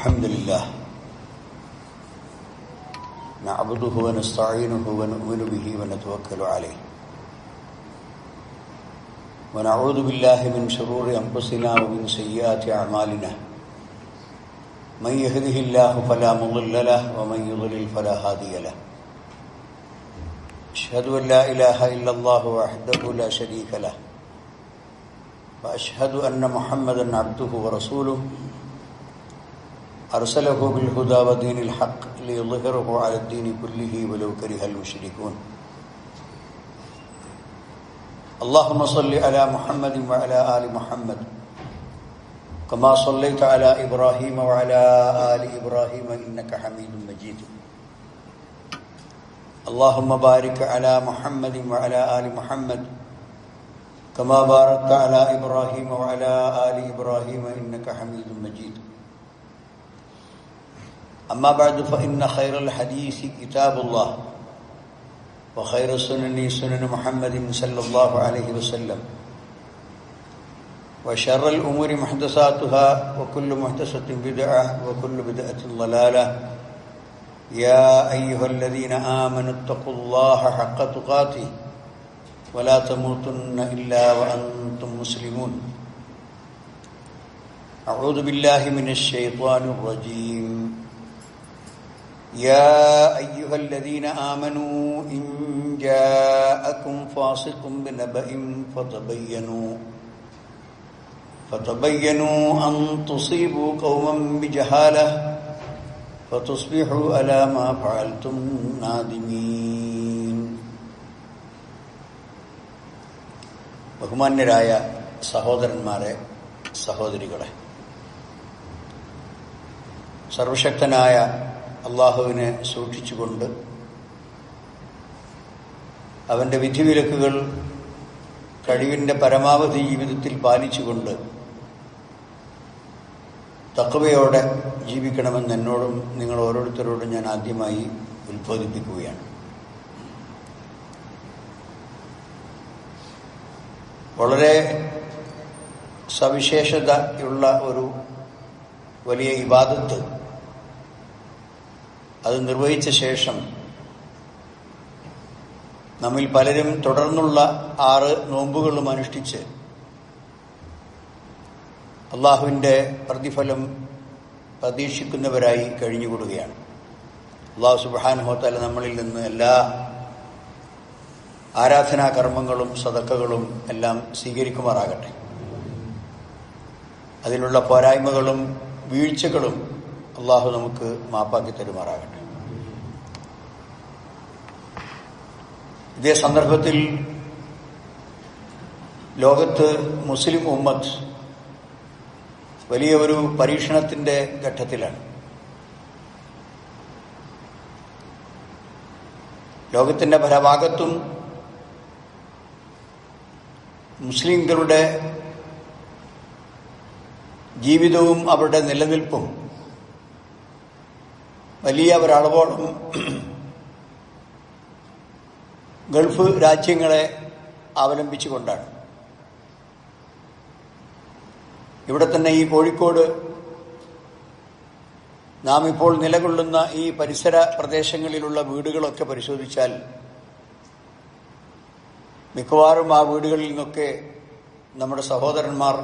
الحمد لله نعبده ونستعينه ونؤمن به ونتوكل عليه ونعوذ بالله من شرور أنفسنا ومن سيئات أعمالنا من يهده الله فلا مضل له ومن يضلل فلا هادي له أشهد أن لا إله إلا الله وحده لا شريك له وأشهد أن محمدا عبده ورسوله أرسله بالهدى ودين الحق ليظهره على الدين كله ولو كره المشركون اللهم صل على محمد وعلى آل محمد كما صليت على إبراهيم وعلى آل إبراهيم إنك حميد مجيد اللهم بارك على محمد وعلى آل محمد كما باركت على إبراهيم وعلى آل إبراهيم إنك حميد مجيد أما بعد فإن خير الحديث كتاب الله وخير السنن سنن محمد صلى الله عليه وسلم وشر الأمور محدثاتها وكل محدثة بدعة وكل بدعة ضلالة يا أيها الذين آمنوا اتقوا الله حق تقاته ولا تموتن إلا وأنتم مسلمون أعوذ بالله من الشيطان الرجيم يا أيها الذين آمنوا إن جاءكم فاسق بنبأ فتبينوا أن تصيبوا قوما بجهالة فتصبحوا على ما فعلتم نادمين. ബഹുമാന്യരായ സഹോദരന്മാരെ, സഹോദരികളെ, സർവശക്തനായ അള്ളാഹുവിനെ സൂക്ഷിച്ചുകൊണ്ട് അവൻ്റെ വിധിവിലക്കുകൾ കഴിവിൻ്റെ പരമാവധി ജീവിതത്തിൽ പാലിച്ചുകൊണ്ട് തഖ്വയോടെ ജീവിക്കണമെന്ന് എന്നോടും നിങ്ങൾ ഓരോരുത്തരോടും ഞാൻ ആദ്യമായി ഉത്ബോധിപ്പിക്കുകയാണ്. വളരെ സവിശേഷതയുള്ള ഒരു വലിയ ഇബാദത്ത് അത് നിർവഹിച്ച ശേഷം നമ്മിൽ പലരും തുടർന്നുള്ള 6 നോമ്പുകളും അനുഷ്ഠിച്ച് അള്ളാഹുവിൻ്റെ പ്രതിഫലം പ്രതീക്ഷിക്കുന്നവരായി കഴിഞ്ഞുകൂടുകയാണ്. അള്ളാഹു സുബ്ഹാനഹു വ തആല നമ്മളിൽ നിന്ന് എല്ലാ ആരാധനാ കർമ്മങ്ങളും സദഖകളും എല്ലാം സ്വീകരിക്കുമാറാകട്ടെ. അതിലുള്ള പോരായ്മകളും വീഴ്ചകളും അള്ളാഹു നമുക്ക് മാപ്പാക്കി തരുമാറാകട്ടെ. ഇതേ സന്ദർഭത്തിൽ ലോകത്ത് മുസ്ലിം ഉമ്മത്ത് വലിയ ഒരു പരീക്ഷണത്തിന്റെ ഘട്ടത്തിലാണ്. ലോകത്തിന്റെ പല ഭാഗത്തും മുസ്ലിംകളുടെ ജീവിതവും അവരുടെ നിലനിൽപ്പും വലിയ ഒരളവോളം ഗൾഫ് രാജ്യങ്ങളെ അവലംബിച്ചുകൊണ്ടാണ്. ഇവിടെ തന്നെ ഈ കോഴിക്കോട് നാം ഇപ്പോൾ നിലകൊള്ളുന്ന ഈ പരിസര പ്രദേശങ്ങളിലുള്ള വീടുകളൊക്കെ പരിശോധിച്ചാൽ മിക്കവാറും ആ വീടുകളിൽ നിന്നൊക്കെ നമ്മുടെ സഹോദരന്മാർ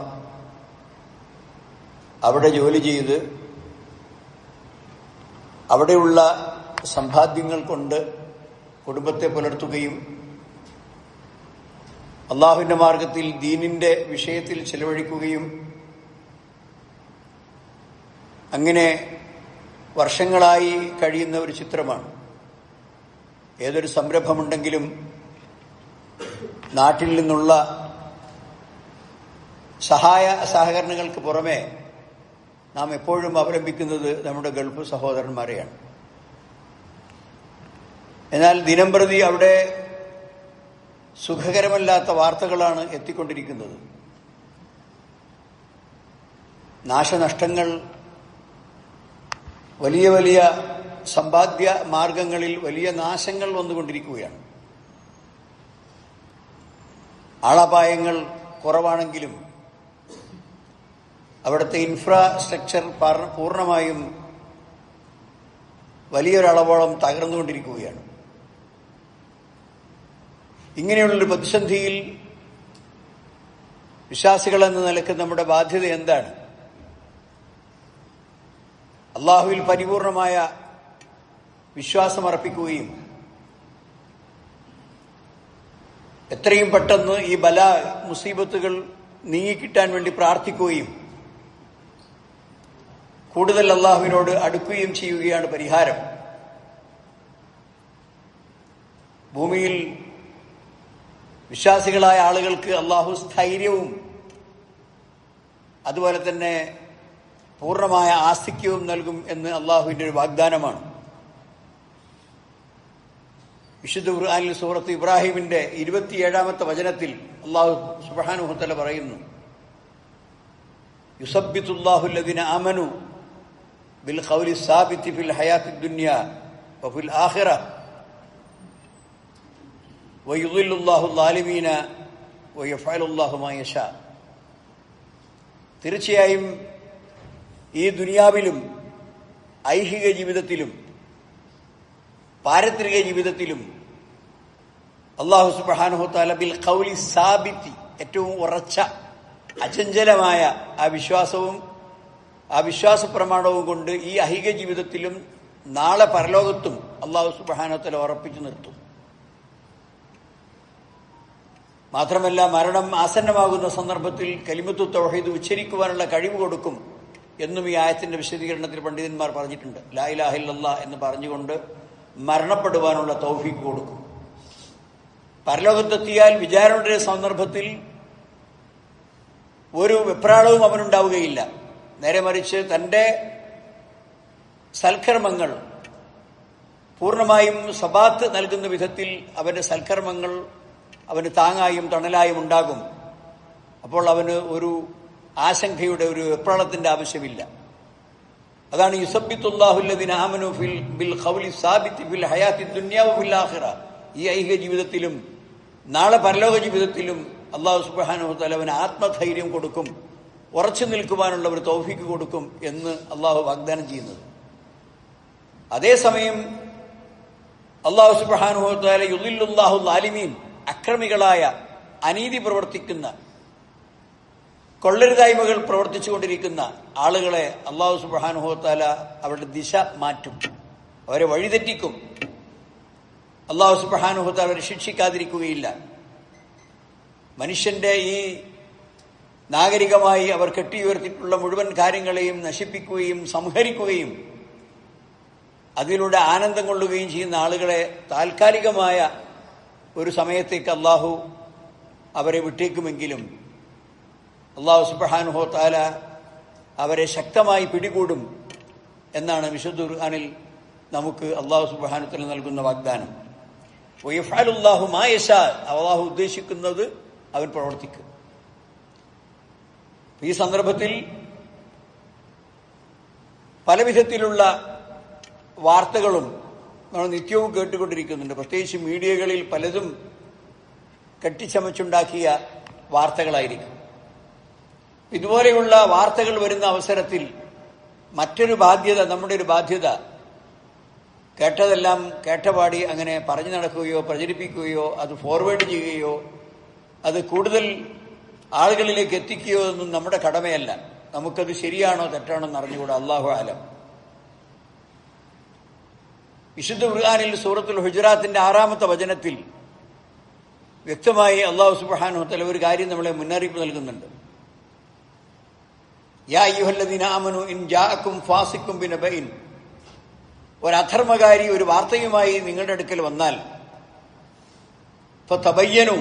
അവിടെ ജോലി ചെയ്ത് അവിടെയുള്ള സമ്പാദ്യങ്ങൾ കൊണ്ട് കുടുംബത്തെ പുലർത്തുകയും അള്ളാഹുവിന്റെ മാർഗത്തിൽ ദീനിന്റെ വിഷയത്തിൽ ചെലവഴിക്കുകയും അങ്ങനെ വർഷങ്ങളായി കഴിയുന്ന ഒരു ചിത്രമാണ്. ഏതൊരു സംരംഭമുണ്ടെങ്കിലും നാട്ടിൽ നിന്നുള്ള സഹായ സഹകരണങ്ങൾക്ക് പുറമെ നാം എപ്പോഴും അവലംബിക്കുന്നത് നമ്മുടെ ഗൾഫ് സഹോദരന്മാരെയാണ്. എന്നാൽ ദിനംപ്രതി അവിടെ സുഖകരമല്ലാത്ത വാർത്തകളാണ് എത്തിക്കൊണ്ടിരിക്കുന്നത്. നാശനഷ്ടങ്ങൾ, വലിയ വലിയ സമ്പാദ്യ മാർഗങ്ങളിൽ വലിയ നാശങ്ങൾ വന്നുകൊണ്ടിരിക്കുകയാണ്. ആളപായങ്ങൾ കുറവാണെങ്കിലും അവിടുത്തെ ഇൻഫ്രാസ്ട്രക്ചർ പൂർണ്ണമായും വലിയൊരളവോളം തകർന്നുകൊണ്ടിരിക്കുകയാണ്. ഇങ്ങനെയുള്ളൊരു പ്രതിസന്ധിയിൽ വിശ്വാസികൾ എന്ന നിലയ്ക്ക് നമ്മുടെ ബാധ്യത എന്താണ്? അള്ളാഹുവിൽ പരിപൂർണമായ വിശ്വാസമർപ്പിക്കുകയും എത്രയും പെട്ടെന്ന് ഈ മുസീബത്തുകൾ നീങ്ങിക്കിട്ടാൻ വേണ്ടി പ്രാർത്ഥിക്കുകയും കൂടുതൽ അള്ളാഹുവിനോട് അടുക്കുകയും ചെയ്യുകയാണ് പരിഹാരം. ഭൂമിയിൽ വിശ്വാസികളായ ആളുകൾക്ക് അള്ളാഹു സ്ഥൈര്യവും അതുപോലെ തന്നെ പൂർണ്ണമായ ആസ്തിക്യവും നൽകും എന്ന് അള്ളാഹുവിന്റെ ഒരു വാഗ്ദാനമാണ്. വിശുദ്ധ ഖുർആനിൽ സൂറത്ത് ഇബ്രാഹിമിന്റെ 27-ാമത്തെ വചനത്തിൽ അള്ളാഹു സുബ്ഹാനഹു വ തആല പറയുന്നു, യുസബ്ബിതുല്ലാഹു അല്ലദീന ആമനു ബിൽ ഖൗലി സാബിതി ഫിൽ ഹയാത്തി ദുനിയ വഫിൽ ആഖിറ വയുദില്ലുല്ലാഹു ളാലിമീന വയഫഅലുല്ലാഹു മാ യശാ. തീർച്ചയായും ഈ ദുനിയാവിലും ഐഹിക ജീവിതത്തിലും പാരത്രിക ജീവിതത്തിലും അല്ലാഹു സുബ്ഹാനഹു വ തആല ബിൽ ഖൗലി സാബിതി, ഏറ്റവും ഉറച്ച അചഞ്ചലമായ ആ വിശ്വാസവും ആ വിശ്വാസ പ്രമാണവും കൊണ്ട് ഈ ഐഹിക ജീവിതത്തിലും നാളെ പരലോകത്തും അല്ലാഹു സുബ്ഹാനഹു വ തആല ഉറപ്പിച്ചു നിർത്തും. മാത്രമല്ല, മരണം ആസന്നമാകുന്ന സന്ദർഭത്തിൽ കലിമത്തു തൗഹീദ് ഉച്ചരിക്കുവാനുള്ള കഴിവ് കൊടുക്കും എന്നും ഈ ആയത്തിന്റെ വിശദീകരണത്തിൽ പണ്ഡിതന്മാർ പറഞ്ഞിട്ടുണ്ട്. ലാ ഇലാഹ ഇല്ലല്ലാഹ് എന്ന് പറഞ്ഞുകൊണ്ട് മരണപ്പെടുവാനുള്ള തൗഫീഖ് കൊടുക്കും. പരലോകത്തെത്തിയാൽ വിചാരണയുടെ സന്ദർഭത്തിൽ ഒരു വെപ്രാളവും അവനുണ്ടാവുകയില്ല. നേരെ മറിച്ച് തന്റെ സൽക്കർമ്മങ്ങൾ പൂർണ്ണമായും സബാത്ത് നൽകുന്ന വിധത്തിൽ അവന്റെ സൽക്കർമ്മങ്ങൾ അവന് താങ്ങായും തണലായും ഉണ്ടാകും. അപ്പോൾ അവന് ഒരു ആശങ്കയുടെ, ഒരു വെപ്രാളത്തിന്റെ ആവശ്യമില്ല. അതാണ് യുസബ്ബിതുല്ലാഹു അല്ലദീന ആമനു ബിൽ ഖൗലി സാബിതി ഫിൽ ഹയാത്തി ദുനിയ വഫിൽ ആഖിറ. ഈ ഐഹിക ജീവിതത്തിലും നാളെ പരലോക ജീവിതത്തിലും അല്ലാഹു സുബ്ഹാനഹു വ തആല അവന് ആത്മധൈര്യം കൊടുക്കും, ഉറച്ചു നിൽക്കുവാനുള്ള ഒരു തൗഫീഖ് കൊടുക്കും എന്ന് അല്ലാഹു വാഗ്ദാനം ചെയ്യുന്നത്. അതേസമയം അല്ലാഹു സുബ്ഹാനഹു വ തആല യുദില്ലുല്ലാഹു ളാലിമീൻ, അക്രമികളായ, അനീതി പ്രവർത്തിക്കുന്ന, കൊള്ളരുതായ്മകൾ പ്രവർത്തിച്ചുകൊണ്ടിരിക്കുന്ന ആളുകളെ അല്ലാഹു സുബ്ഹാനഹു വ തആല അവരുടെ ദിശ മാറ്റും, അവരെ വഴിതെറ്റിക്കും. അല്ലാഹു സുബ്ഹാനഹു വ തആല അവരെ ശിക്ഷിക്കാതിരിക്കുകയില്ല. മനുഷ്യന്റെ ഈ നാഗരികമായി അവർ കെട്ടിയുയർത്തിയിട്ടുള്ള മുഴുവൻ കാര്യങ്ങളെയും നശിപ്പിക്കുകയും സംഹരിക്കുകയും അതിലൂടെ ആനന്ദം കൊള്ളുകയും ചെയ്യുന്ന ആളുകളെ താൽക്കാലികമായ ഒരു സമയത്തേക്ക് അല്ലാഹു അവരെ വിട്ടേക്കുമെങ്കിലും അല്ലാഹു സുബ്ഹാനഹു വ തആല അവരെ ശക്തമായി പിടികൂടും എന്നാണ് വിശുദ്ധ ഖുർആനിൽ നമുക്ക് അല്ലാഹു സുബ്ഹാനഹു വ തആല നൽകുന്ന വാഗ്ദാനം. വയഫഅലുല്ലാഹു മാ യശാ, അല്ലാഹു ഉദ്ദേശിക്കുന്നത് അവൻ പ്രവർത്തിക്കും. ഈ സന്ദർഭത്തിൽ പലവിധത്തിലുള്ള വാർത്തകളും നമ്മൾ നിത്യവും കേട്ടുകൊണ്ടിരിക്കുന്നുണ്ട്. പ്രത്യേകിച്ച് മീഡിയകളിൽ പലതും കെട്ടിച്ചമച്ചുണ്ടാക്കിയ വാർത്തകളായിരിക്കും. ഇതുപോലെയുള്ള വാർത്തകൾ വരുന്ന അവസരത്തിൽ മറ്റൊരു ബാധ്യത, നമ്മുടെ ഒരു ബാധ്യത, കേട്ടതെല്ലാം കേട്ടപാടി അങ്ങനെ പറഞ്ഞു നടക്കുകയോ പ്രചരിപ്പിക്കുകയോ അത് ഫോർവേഡ് ചെയ്യുകയോ അത് കൂടുതൽ ആളുകളിലേക്ക് എത്തിക്കുകയോ എന്നും നമ്മുടെ കടമയല്ല. നമുക്കത് ശരിയാണോ തെറ്റാണോ എന്ന് അറിഞ്ഞുകൂടാ, അല്ലാഹു ആലം. വിശുദ്ധ ഖുർആനിൽ സൂറത്തുൽ ഹുജറാത്തിന്റെ 6-ാമത്തെ വചനത്തിൽ വ്യക്തമായി അല്ലാഹു സുബ്ഹാനഹു വ തആല ഒരു കാര്യം നമ്മളെ മുന്നറിയിപ്പ് നൽകുന്നുണ്ട്. യാ അയ്യുഹല്ലദീന ആമനു ഇൻ ജാഅക്കും ഫാസിഖും ബിനബഇൻ, ഒരു അധർമ്മകാരി ഒരു വാർത്തയുമായി നിങ്ങളുടെ അടുക്കൽ വന്നാൽ ഫതബയ്യനു,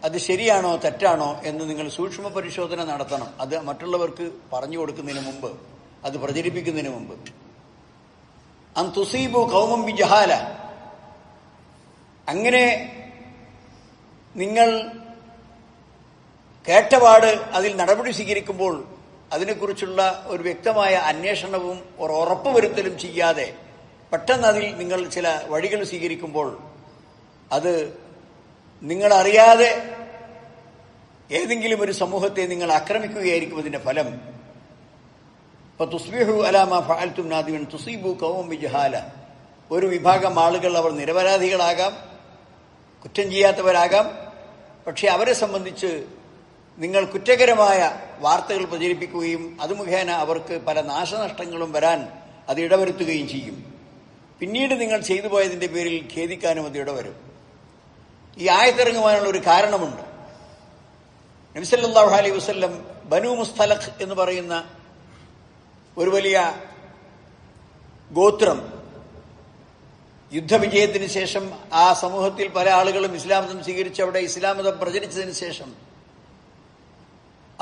അത് ശരിയാണോ തെറ്റാണോ എന്ന് നിങ്ങൾ സൂക്ഷ്മ പരിശോധന നടത്തണം. അത് മറ്റുള്ളവർക്ക് പറഞ്ഞു കൊടുക്കുന്നതിന് മുമ്പ്, അത് പ്രചരിപ്പിക്കുന്നതിന് മുമ്പ്. അൻ തുസീബു ഖൗമൻ ബിജഹാല, അങ്ങനെ നിങ്ങൾ കേട്ടപാട് അതിൽ നടപടി സ്വീകരിക്കുമ്പോൾ അതിനെക്കുറിച്ചുള്ള ഒരു വ്യക്തമായ അന്വേഷണവും ഒരു ഉറപ്പുവരുത്തലും ചെയ്യാതെ പെട്ടെന്ന് അതിൽ നിങ്ങൾ ചില വഴികൾ സ്വീകരിക്കുമ്പോൾ അത് നിങ്ങളറിയാതെ ഏതെങ്കിലും ഒരു സമൂഹത്തെ നിങ്ങൾ ആക്രമിക്കുകയായിരിക്കും അതിന്റെ ഫലം. ഫതുസ്ബിഹു അലാ മാ ഫഅൽതും നാദിമീൻ തുസീബു ഖൗമൻ ബിജഹാല. ഒരു വിഭാഗം ആളുകൾ അവർ നിരപരാധികളാകാം, കുറ്റം ചെയ്യാത്തവരാകാം. പക്ഷെ അവരെ സംബന്ധിച്ച് നിങ്ങൾ കുറ്റകരമായ വാർത്തകൾ പ്രചരിപ്പിക്കുകയും അത് മുഖേന അവർക്ക് പല നാശനഷ്ടങ്ങളും വരാൻ അത് ഇടവരുത്തുകയും ചെയ്യും. പിന്നീട് നിങ്ങൾ ചെയ്തു പോയതിന്റെ പേരിൽ ഖേദിക്കാനും അത് ഇടവരും. ഈ ആയത്തിറങ്ങുവാനുള്ള ഒരു കാരണമുണ്ട്. നബി സല്ലല്ലാഹു അലൈഹി വസല്ലം ബനൂ മുസ്തലഖ് എന്ന് പറയുന്ന ഒരു വലിയ ഗോത്രം യുദ്ധവിജയത്തിന് ശേഷം ആ സമൂഹത്തിൽ പല ആളുകളും ഇസ്ലാം മതം സ്വീകരിച്ച് അവിടെ ഇസ്ലാം മതം പ്രചരിച്ചതിന് ശേഷം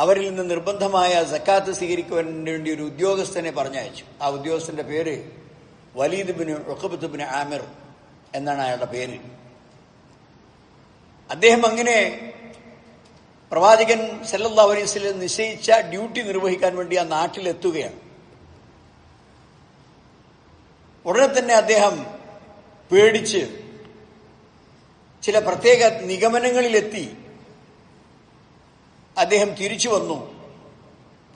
അവരിൽ നിന്ന് നിർബന്ധമായ സക്കാത്ത് സ്വീകരിക്കുവാൻ വേണ്ടി ഒരു ഉദ്യോഗസ്ഥനെ പറഞ്ഞയച്ചു. ആ ഉദ്യോഗസ്ഥന്റെ പേര് വലീദ് ബിൻ ഉഖബത്ത് ബിൻ ആമിർ എന്നാണ് അയാളുടെ പേര്. അദ്ദേഹം അങ്ങനെ പ്രവാചകൻ സല്ലല്ലാഹു അലൈഹി വസല്ലം നിശ്ചയിച്ച ഡ്യൂട്ടി നിർവഹിക്കാൻ വേണ്ടി ആ നാട്ടിലെത്തുകയാണ്. ഉടനെ തന്നെ അദ്ദേഹം പേടിച്ച് ചില പ്രത്യേക നിഗമനങ്ങളിലെത്തി അദ്ദേഹം തിരിച്ചു വന്നു.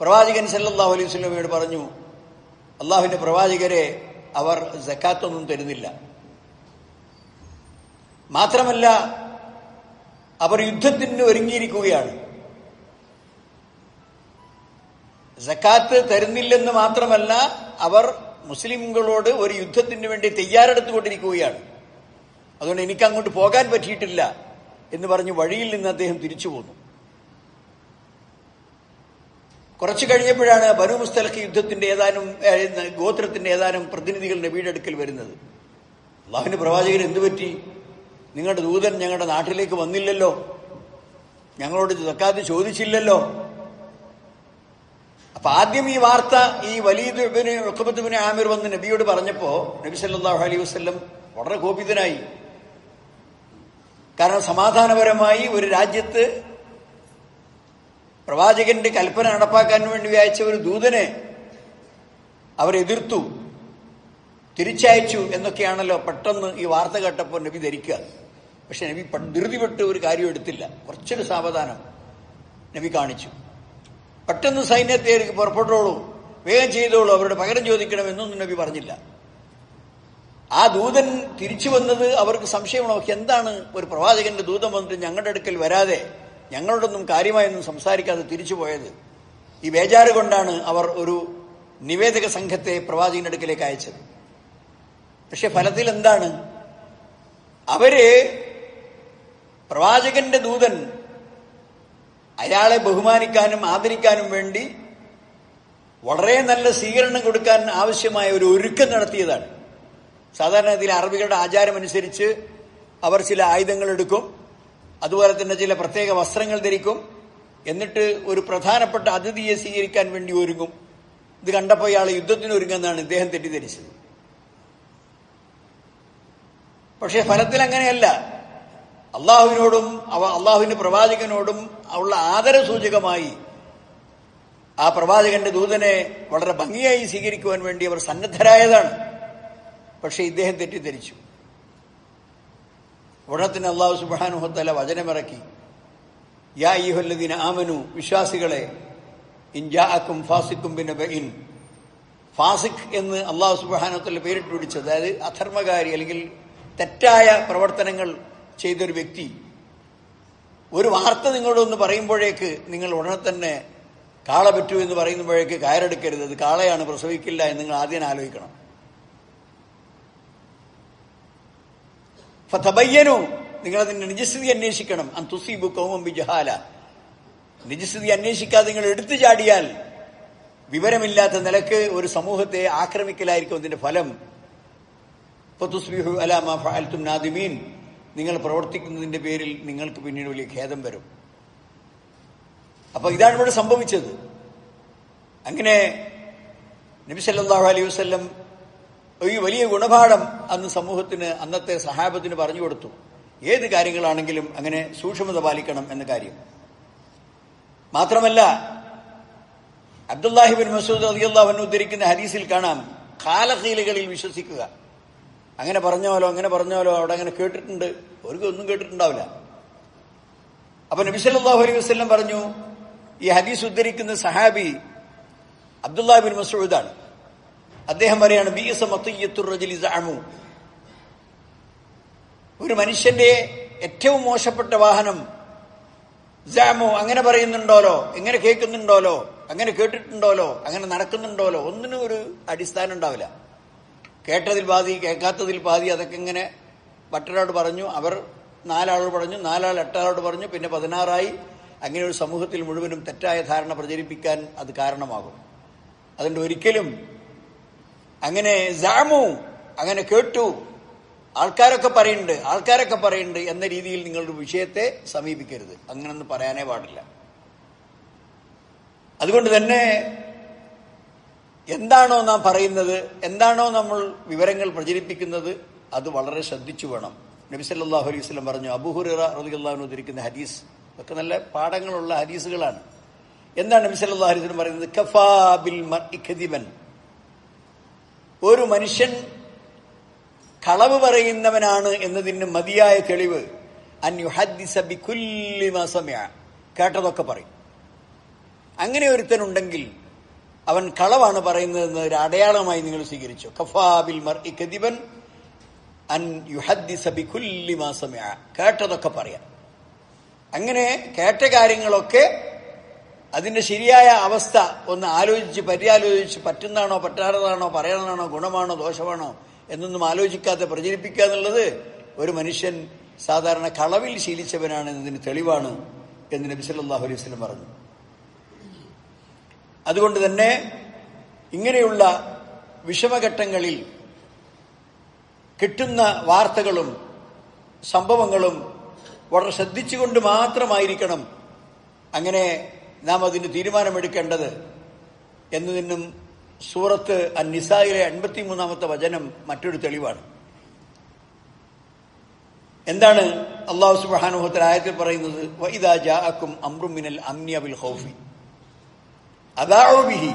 പ്രവാചകൻ സല്ലല്ലാഹു അലൈഹി വസല്ലമയോട് പറഞ്ഞു, അള്ളാഹുവിന്റെ പ്രവാചകരെ, അവർ സക്കാത്തൊന്നും തരുന്നില്ല. മാത്രമല്ല അവർ യുദ്ധത്തിന് ഒരുങ്ങിയിരിക്കുകയാണ്. സക്കാത്ത് തരുന്നില്ലെന്ന് മാത്രമല്ല, അവർ മുസ്ലിംകളോട് ഒരു യുദ്ധത്തിന് വേണ്ടി തയ്യാറെടുത്തുകൊണ്ടിരിക്കുകയാണ്. അതുകൊണ്ട് എനിക്ക് അങ്ങോട്ട് പോകാൻ പറ്റിയിട്ടില്ല എന്ന് പറഞ്ഞ് വഴിയിൽ നിന്ന് അദ്ദേഹം തിരിച്ചു പോന്നു. കുറച്ചു കഴിഞ്ഞപ്പോഴാണ് ബനൂ മുസ്തലഖ് യുദ്ധത്തിന്റെ ഗോത്രത്തിന്റെ ഏതാനും പ്രതിനിധികൾ നബിയുടെ അടുക്കൽ വരുന്നത്. അള്ളാഹുവിന്റെ പ്രവാചകൻ, എന്തു പറ്റി? നിങ്ങളുടെ ദൂതൻ ഞങ്ങളുടെ നാട്ടിലേക്ക് വന്നില്ലല്ലോ, ഞങ്ങളോട് സക്കാത്ത് ചോദിച്ചില്ലല്ലോ. അപ്പൊ ആദ്യം ഈ വാർത്ത ഈ വലീദ് ഇബ്നു ഉഖബത്ത് ബിൻ ആമിർ വന്ന് നബിയോട് പറഞ്ഞപ്പോ നബി സല്ലല്ലാഹു അലൈഹി വസല്ലം വളരെ കോപിതനായി. കാരണം സമാധാനപരമായി ഒരു രാജ്യത്ത് പ്രവാചകന്റെ കൽപ്പന നടപ്പാക്കാൻ വേണ്ടി അയച്ച ഒരു ദൂതനെ അവരെതിർത്തു, തിരിച്ചയച്ചു എന്നൊക്കെയാണല്ലോ പെട്ടെന്ന് ഈ വാർത്ത കേട്ടപ്പോൾ നബി ധരിക്കുക. പക്ഷെ നബി ധൃതിപ്പെട്ട് ഒരു കാര്യം എടുത്തില്ല. കുറച്ചൊരു സാവധാനം നബി കാണിച്ചു. പെട്ടെന്ന് സൈന്യത്തെ പുറപ്പെട്ടോളൂ, വേഗം ചെയ്തോളൂ, അവരുടെ പകരം ചോദിക്കണം എന്നൊന്നും നബി പറഞ്ഞില്ല. ആ ദൂതൻ തിരിച്ചു വന്നത് അവർക്ക് സംശയമാണോ, എന്താണ് ഒരു പ്രവാചകന്റെ ദൂതൻ വന്നിട്ട് ഞങ്ങളുടെ അടുക്കൽ വരാതെ ഞങ്ങളോടൊന്നും കാര്യമായൊന്നും സംസാരിക്കാതെ തിരിച്ചു പോയത്? ഈ ബേജാറ് കൊണ്ടാണ് അവർ ഒരു നിവേദക സംഘത്തെ പ്രവാചകന്റെ അടുക്കലേക്ക് അയച്ചത്. പക്ഷെ ഫലത്തിൽ എന്താണ്? അവര് പ്രവാചകന്റെ ദൂതൻ അയാളെ ബഹുമാനിക്കാനും ആദരിക്കാനും വേണ്ടി വളരെ നല്ല സ്വീകരണം കൊടുക്കാൻ ആവശ്യമായ ഒരു ഒരുക്കം നടത്തിയതാണ്. സാധാരണ ഇതിൽ അറബികളുടെ ആചാരമനുസരിച്ച് അവർ ചില ആയുധങ്ങൾ എടുക്കും, അതുപോലെ തന്നെ ചില പ്രത്യേക വസ്ത്രങ്ങൾ ധരിക്കും, എന്നിട്ട് ഒരു പ്രധാനപ്പെട്ട അതിഥിയെ സ്വീകരിക്കാൻ വേണ്ടി ഒരുങ്ങും. ഇത് കണ്ടപ്പോൾ ഇയാൾ യുദ്ധത്തിന് ഒരുങ്ങുന്നതാണ് ഇദ്ദേഹം തെറ്റിദ്ധരിച്ചത്. പക്ഷെ ഫലത്തിൽ അങ്ങനെയല്ല. അള്ളാഹുവിനോടും അള്ളാഹുവിന്റെ പ്രവാചകനോടും ഉള്ള ആദരസൂചകമായി ആ പ്രവാചകന്റെ ദൂതനെ വളരെ ഭംഗിയായി സ്വീകരിക്കുവാൻ വേണ്ടി അവർ സന്നദ്ധരായതാണ്. പക്ഷെ ഇദ്ദേഹം തെറ്റിദ്ധരിച്ചു. ഉടനെ തന്നെ അള്ളാഹു സുബ്ഹാനഹു വ തആല വചനമിറക്കി, യാ അയ്യുഹല്ലദീന ആമനു, വിശ്വാസികളെ, ഇൻ ജാഅക്കും ഫാസിഖും ബിനബഇൻ. ഫാസിഖ് എന്ന് അള്ളാഹു സുബ്ഹാനഹു വ തആല പേരിട്ട് വിളിച്ചത്, അതായത് അധർമ്മകാരി അല്ലെങ്കിൽ തെറ്റായ പ്രവർത്തനങ്ങൾ ചെയ്തൊരു വ്യക്തി ഒരു വാർത്ത നിങ്ങളോടൊന്ന് പറയുമ്പോഴേക്ക് നിങ്ങൾ ഉടനെ തന്നെ കാള പറ്റൂ എന്ന് പറയുമ്പോഴേക്ക് കയറെടുക്കരുത്, അത് കാളയാണ്, പ്രസവിക്കില്ല എന്ന് നിങ്ങൾ ആദ്യം ആലോചിക്കണം. ഫതബയ്യനു, നിങ്ങളതിന്റെ നിജസ്ഥിതി അന്വേഷിക്കണം. അൻ തുസീബു ഖൗമൻ ബിജഹാല, നിജസ്ഥിതി അന്വേഷിക്കാതെ നിങ്ങൾ എടുത്തു ചാടിയാൽ വിവരമില്ലാത്ത നിലക്ക് ഒരു സമൂഹത്തെ ആക്രമിക്കലായിരിക്കും അതിന്റെ ഫലം. ഫതുസ്ബിഹു അലാ മാ ഫഅൽതും നാദിമീൻ, നിങ്ങൾ പ്രവർത്തിക്കുന്നതിന്റെ പേരിൽ നിങ്ങൾക്ക് പിന്നീട് വലിയ ഖേദം വരും. അപ്പൊ ഇതാണ് ഇവിടെ സംഭവിച്ചത്. അങ്ങനെ നബി സല്ലല്ലാഹു അലൈഹി വസല്ലം ഈ വലിയ ഗുണപാഠം അന്ന് സമൂഹത്തിന്, അന്നത്തെ സഹാബത്തിന് പറഞ്ഞു കൊടുത്തു. ഏത് കാര്യങ്ങളാണെങ്കിലും അങ്ങനെ സൂക്ഷ്മത പാലിക്കണം എന്ന കാര്യം. മാത്രമല്ല അബ്ദുല്ലാഹിബിൻ മസൂദ് റളിയല്ലാഹു അൻഹു ഉദ്ധരിക്കുന്ന ഹദീസിൽ കാണാം, ഖാലഖീലുകളിൽ വിശ്വസിക്കുക. അങ്ങനെ പറഞ്ഞാലോ അവിടെ അങ്ങനെ കേട്ടിട്ടുണ്ട്, അവർക്ക് ഒന്നും കേട്ടിട്ടുണ്ടാവില്ല. അപ്പൊ നബി സല്ലല്ലാഹു അലൈഹി വസല്ലം പറഞ്ഞു, ഈ ഹദീസ് ഉദ്ധരിക്കുന്ന സഹാബി അബ്ദുല്ലാഹി ബിൻ മസ്ഊദാണ്. അദ്ദേഹം പറയാണ്, ബിഇസ മത്തിയ്യത്തുർ റജുലി സഅമു, ഒരു മനുഷ്യന്റെ ഏറ്റവും മോശപ്പെട്ട വാഹനം സഅമു, അങ്ങനെ പറയുന്നുണ്ടോലോ, എങ്ങനെ കേൾക്കുന്നുണ്ടോലോ, അങ്ങനെ കേട്ടിട്ടുണ്ടോലോ, അങ്ങനെ നടക്കുന്നുണ്ടോലോ, ഒന്നിനും ഒരു അടിസ്ഥാനം ഉണ്ടാവില്ല. കേട്ടതിൽ പാതി, കേൾക്കാത്തതിൽ പാതി, അതൊക്കെ ഇങ്ങനെ മറ്റൊരാളോട് പറഞ്ഞു, അവർ 4 ആളോട് പറഞ്ഞു, 4 ആൾ 8 ആളോട് പറഞ്ഞു, പിന്നെ 16 അങ്ങനെ ഒരു സമൂഹത്തിൽ മുഴുവനും തെറ്റായ ധാരണ പ്രചരിപ്പിക്കാൻ അത് കാരണമാകും. അതുകൊണ്ട് ഒരിക്കലും അങ്ങനെ സഅമു, അങ്ങനെ കേട്ടു, ആൾക്കാരൊക്കെ പറയുന്നുണ്ട് എന്ന രീതിയിൽ നിങ്ങളുടെ വിഷയത്തെ സമീപിക്കരുത്. അങ്ങനൊന്നും പറയാനേ പാടില്ല. അതുകൊണ്ട് തന്നെ എന്താണോ നാം പറയുന്നത്, എന്താണോ നമ്മൾ വിവരങ്ങൾ പ്രചരിപ്പിക്കുന്നത്, അത് വളരെ ശ്രദ്ധിച്ചു വേണം. നബി സല്ലല്ലാഹു അലൈഹി വസല്ലം പറഞ്ഞു, അബൂ ഹുറൈറ റളിയല്ലാഹു അൻഹു ഉദ്ധരിക്കുന്ന ഹദീസ്, ഒക്കെ നല്ല പാഠങ്ങളുള്ള ഹദീസുകളാണ്. എന്താണ് നബി സല്ലല്ലാഹു അലൈഹി വസല്ലം പറയുന്നത്? കഫാ ബിൽ മർഇ കദിബൻ, ഒരു മനുഷ്യൻ കളവ് പറയുന്നവനാണ് എന്നതിന് മതിയായ തെളിവ് അൻ യുഹദ്ദിസ ബികുല്ലി മാ സമിഅ, കേട്ടതൊക്കെ പറയും. അങ്ങനെ ഒരുത്തനുണ്ടെങ്കിൽ അവൻ കളവാണ് പറയുന്നതെന്ന് ഒരു അടയാളമായി നിങ്ങൾ സ്വീകരിച്ചു. കഫാ ബിൽ മർഇ കദിബൻ അൻ യുഹദ്ദിസ ബികുല്ലി മാ സമിഅ, കേട്ടതൊക്കെ പറയാം. അങ്ങനെ കേട്ട കാര്യങ്ങളൊക്കെ അതിന്റെ ശരിയായ അവസ്ഥ ഒന്ന് ആലോചിച്ച് പര്യാലോചിച്ച് പറ്റുന്നതാണോ പറ്റാത്തതാണോ പറയണതാണോ ഗുണമാണോ ദോഷമാണോ എന്നൊന്നും ആലോചിക്കാതെ പ്രചരിപ്പിക്കുക എന്നുള്ളത് ഒരു മനുഷ്യൻ സാധാരണ കളവിൽ ശീലിച്ചവനാണ് എന്നതിന് തെളിവാണ് എന്ന് നബി സല്ലല്ലാഹു അലൈഹി വസല്ലം പറഞ്ഞു. അതുകൊണ്ട് തന്നെ ഇങ്ങനെയുള്ള വിഷമഘട്ടങ്ങളിൽ കിട്ടുന്ന വാർത്തകളും സംഭവങ്ങളും വളരെ ശ്രദ്ധിച്ചുകൊണ്ട് മാത്രമായിരിക്കണം അങ്ങനെ നാം അതിന് തീരുമാനമെടുക്കേണ്ടത് എന്നതിനും സൂറത്ത് അൻ-നിസായിലെ 83-ാമത്തെ വചനം മറ്റൊരു തെളിവാണ്. എന്താണ് അല്ലാഹു സുബ്ഹാനഹു വ തആല ആയത്തിൽ പറയുന്നത്? വഇദാ ജാഅകും അംറുൻ മിനൽ അംനി അവിൽ ഖൗഫി അദാഉ ബിഹി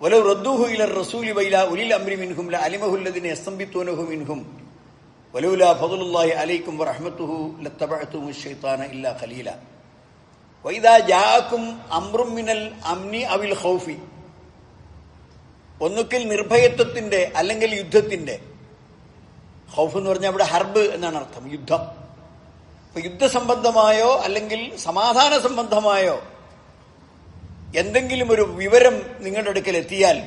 വലൗ റദ്ദൂഹു ഇലർ റസൂലി വഇലാ ഉലിൽ അംരി മിൻഹും ലഅലിമഹു അല്ലദീന യസ്തംബിതൂനഹു മിൻഹും വലൗലാ ഫദ്ലുല്ലാഹി അലൈക്കും വറഹ്മത്തുഹു ലത്തബഅതുമുശ് ശൈത്താന ഇല്ലാ ഖലീല. വഇദാ ജാഅകും അംറുൻ മിനൽ അംനി അവിൽ ഖൗഫി, ഒന്നുകിൽ നിർഭയത്വത്തിന്റെ അല്ലെങ്കിൽ യുദ്ധത്തിന്റെ. ഖൗഫ് എന്ന് പറഞ്ഞാൽ അവിടെ ഹർബ് എന്നാണ് അർത്ഥം, യുദ്ധം. അപ്പൊ യുദ്ധസംബന്ധമായോ അല്ലെങ്കിൽ സമാധാന സംബന്ധമായോ എന്തെങ്കിലും ഒരു വിവരം നിങ്ങളുടെ അടുക്കൽ എത്തിയാൽ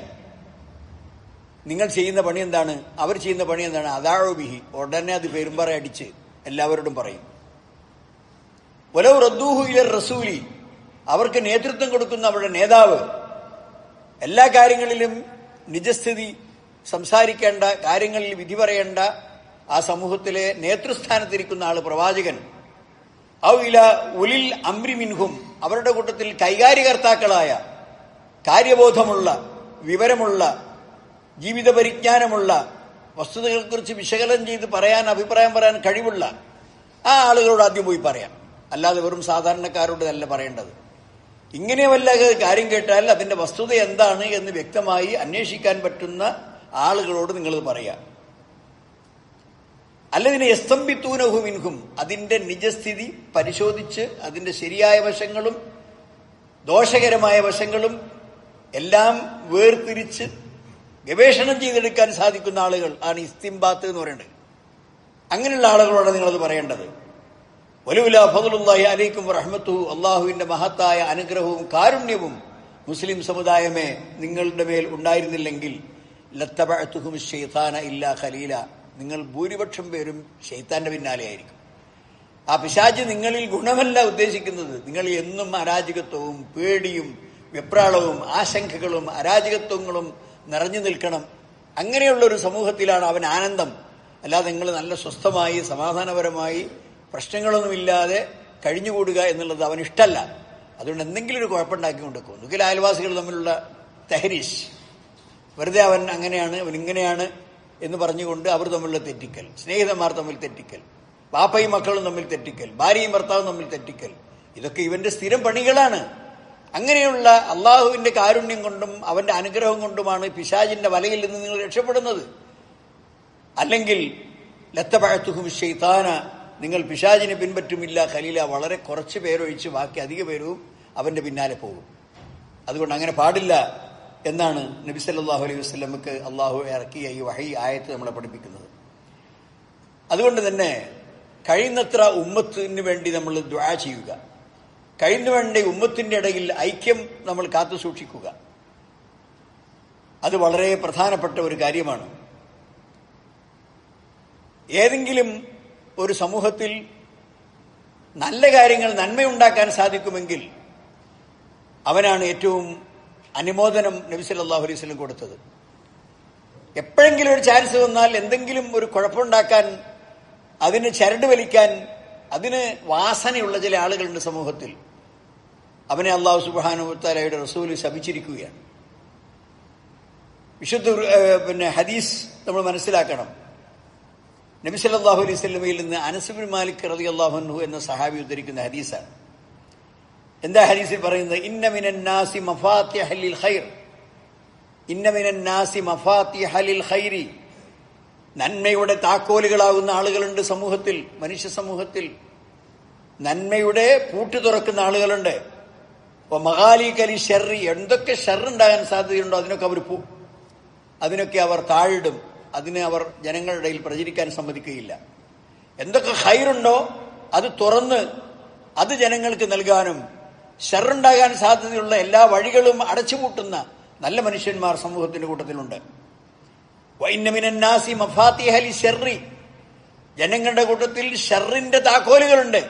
നിങ്ങൾ ചെയ്യുന്ന പണി എന്താണ്? അവർ ചെയ്യുന്ന പണി എന്താണ്? അദാഉ ബിഹി, ഉടനെ അത് പെരുമ്പറ അടിച്ച് എല്ലാവരോടും പറയും. വലൗ റദ്ദൂഹു ഇലർ റസൂലി, അവർക്ക് നേതൃത്വം കൊടുക്കുന്ന അവരുടെ നേതാവ്, എല്ലാ കാര്യങ്ങളിലും നിജസ്ഥിതി സംസാരിക്കേണ്ട, കാര്യങ്ങളിൽ വിധി പറയേണ്ട ആ സമൂഹത്തിലെ നേതൃസ്ഥാനത്തിരിക്കുന്ന ആള് പ്രവാചകൻ, ഔ ഇല ഉലിൽ അംരി മിൻഹും, അവരുടെ കൂട്ടത്തിൽ കൈകാര്യകർത്താക്കളായ, കാര്യബോധമുള്ള, വിവരമുള്ള, ജീവിത പരിജ്ഞാനമുള്ള, വസ്തുതകളെക്കുറിച്ച് വിശകലനം ചെയ്ത് പറയാൻ, അഭിപ്രായം പറയാൻ കഴിവുള്ള ആ ആളുകളോട് ആദ്യം പോയി പറയാം. അല്ലാതെ വെറും സാധാരണക്കാരോടല്ല പറയേണ്ടത്. ഇങ്ങനെ വല്ല കാര്യം കേട്ടാൽ അതിന്റെ വസ്തുത എന്താണ് എന്ന് വ്യക്തമായി അന്വേഷിക്കാൻ പറ്റുന്ന ആളുകളോട് നിങ്ങളത് പറയാം. അല്ലതിനെ യസ്തംബിതൂനഹു മിൻഹും, അതിന്റെ നിജസ്ഥിതി പരിശോധിച്ച് അതിന്റെ ശരിയായ വശങ്ങളും ദോഷകരമായ വശങ്ങളും എല്ലാം വേർതിരിച്ച് ഗവേഷണം ചെയ്തെടുക്കാൻ സാധിക്കുന്ന ആളുകൾ ആണ് ഇസ്തിംബാത്ത് എന്ന് പറയുന്നത്. അങ്ങനെയുള്ള ആളുകളോടാണ് നിങ്ങളത് പറയേണ്ടത്. വലൗലാ ഫദ്ലുല്ലാഹി അലൈക്കും വറഹ്മത്തുഹു, അല്ലാഹുവിന്റെ മഹത്തായ അനുഗ്രഹവും കാരുണ്യവും മുസ്ലിം സമുദായമേ നിങ്ങളുടെ മേൽ ഉണ്ടായിരുന്നില്ലെങ്കിൽ ലത്തബഅതുഹുമുശ് ശൈത്താന ഇല്ലാ ഖലീല, നിങ്ങൾ ഭൂരിപക്ഷം പേരും ശൈത്താന്റെ പിന്നാലെ ആയിരിക്കും. ആ പിശാച് നിങ്ങളിൽ ഗുണമല്ല ഉദ്ദേശിക്കുന്നത്, നിങ്ങൾ എന്നും അരാജകത്വവും പേടിയും വെപ്രാളവും ആശങ്കകളും അരാജകത്വങ്ങളും നിറഞ്ഞു നിൽക്കണം. അങ്ങനെയുള്ള ഒരു സമൂഹത്തിലാണ് അവൻ ആനന്ദം. അല്ലാതെ നിങ്ങൾ നല്ല സ്വസ്ഥമായി സമാധാനപരമായി പ്രശ്നങ്ങളൊന്നുമില്ലാതെ കഴിഞ്ഞുകൂടുക എന്നുള്ളത് അവന് ഇഷ്ടമല്ല. അതുകൊണ്ട് എന്തെങ്കിലും ഒരു കുഴപ്പമുണ്ടാക്കി കൊണ്ടുവെക്കും. ഒന്നുകിൽ അയൽവാസികൾ തമ്മിലുള്ള തെഹരീഷ്, വെറുതെ അവൻ അങ്ങനെയാണ് അവൻ ഇങ്ങനെയാണ് എന്ന് പറഞ്ഞുകൊണ്ട് അവർ തമ്മിലുള്ള തെറ്റിക്കൽ, സ്നേഹിതന്മാർ തമ്മിൽ തെറ്റിക്കൽ, ബാപ്പയും മക്കളും തമ്മിൽ തെറ്റിക്കൽ, ഭാര്യയും ഭർത്താവും തമ്മിൽ തെറ്റിക്കൽ, ഇതൊക്കെ ഇവന്റെ സ്ഥിരം പണികളാണ്. അങ്ങനെയുള്ള അള്ളാഹുവിന്റെ കാരുണ്യം കൊണ്ടും അവന്റെ അനുഗ്രഹം കൊണ്ടുമാണ് പിശാചിന്റെ വലയിൽ നിന്ന് നിങ്ങൾ രക്ഷപ്പെടുന്നത്. അല്ലെങ്കിൽ ലത്തബഅതുഹുമുശ് ശൈത്താന, നിങ്ങൾ പിശാചിനെ പിൻപറ്റുമില്ല ഖലീല, വളരെ കുറച്ച് പേരൊഴിച്ച് ബാക്കി അധിക പേരും അവന്റെ പിന്നാലെ പോകും. അതുകൊണ്ട് അങ്ങനെ പാടില്ല എന്നാണ് നബി സല്ലല്ലാഹു അലൈഹി വസല്ലമക്ക് അള്ളാഹു ഇറക്കിയ ഈ വഹി ആയത്ത് നമ്മളെ പഠിപ്പിക്കുന്നത്. അതുകൊണ്ട് തന്നെ കഴിയുന്നത്ര ഉമ്മത്തിന് വേണ്ടി നമ്മൾ ദുആ ചെയ്യുക, കഴിയുന്നവേണ്ടി ഉമ്മത്തിന്റെ ഇടയിൽ ഐക്യം നമ്മൾ കാത്തു സൂക്ഷിക്കുക. അത് വളരെ പ്രധാനപ്പെട്ട ഒരു കാര്യമാണ്. ഏതെങ്കിലും ഒരു സമൂഹത്തിൽ നല്ല കാര്യങ്ങൾ നന്മയുണ്ടാക്കാൻ സാധിക്കുമെങ്കിൽ അവനാണ് ഏറ്റവും അനുമോദനം നബി സല്ലല്ലാഹു അലൈഹി വസല്ലം കൊടുത്തത്. എപ്പോഴെങ്കിലും ഒരു ചാൻസ് വന്നാൽ എന്തെങ്കിലും ഒരു കുഴപ്പമുണ്ടാക്കാൻ, അതിന് ചരട് വലിക്കാൻ, അതിന് വാസനയുള്ള ചില ആളുകളുണ്ട് സമൂഹത്തിൽ. അവനെ അല്ലാഹു സുബ്ഹാനഹു വ തആലയുടെ റസൂൽ ശപിച്ചിരിക്കുകയാണ്. വിശുദ്ധ ഹദീസ് നമ്മൾ മനസ്സിലാക്കണം. നബി സല്ലല്ലാഹു അലൈഹി വസല്ലമയിൽ നിന്ന് അനസ് ഇബ്നു മാലിക് റളിയല്ലാഹു അൻഹു എന്ന സഹാബി ഉദ്ധരിക്കുന്ന ഹദീസാണ്. എന്താ ഹദീസിൽ പറയുന്നത്? ഇന്ന മിനൻ നാസി മഫാത്തിഹ ലിൽ ഖൈർ, ഇന്ന മിനൻ നാസി മഫാത്തിഹ ലിൽ ഖൈരി, നന്മയുടെ താക്കോലുകളാകുന്ന ആളുകളുണ്ട് സമൂഹത്തിൽ, മനുഷ്യ സമൂഹത്തിൽ നന്മയുടെ പൂട്ട് തുറക്കുന്ന ആളുകളുണ്ട്. മഗാലികലി ഷർറി, എന്തൊക്കെ ഷർറുണ്ടാകാൻ സാധ്യതയുണ്ടോ അതിനൊക്കെ അവർ താഴിടും, അതിനെ അവർ ജനങ്ങളുടെ ഇടയിൽ പ്രചരിക്കാൻ സമ്മതിക്കുകയില്ല. എന്തൊക്കെ ഖൈറുണ്ടോ അത് തുറന്ന് അത് ജനങ്ങൾക്ക് നൽകാനും ഷർറുണ്ടാകാൻ സാധ്യതയുള്ള എല്ലാ വഴികളും അടച്ചുപൂട്ടുന്ന നല്ല മനുഷ്യന്മാർ സമൂഹത്തിന്റെ കൂട്ടത്തിലുണ്ട്. വഇന്ന മിനൻ നാസി മഫാത്തിഹ ലിശ്ശർറി, ജനങ്ങളുടെ കൂട്ടത്തിൽ ഷർറിന്റെ താക്കോലുകളുണ്ട്.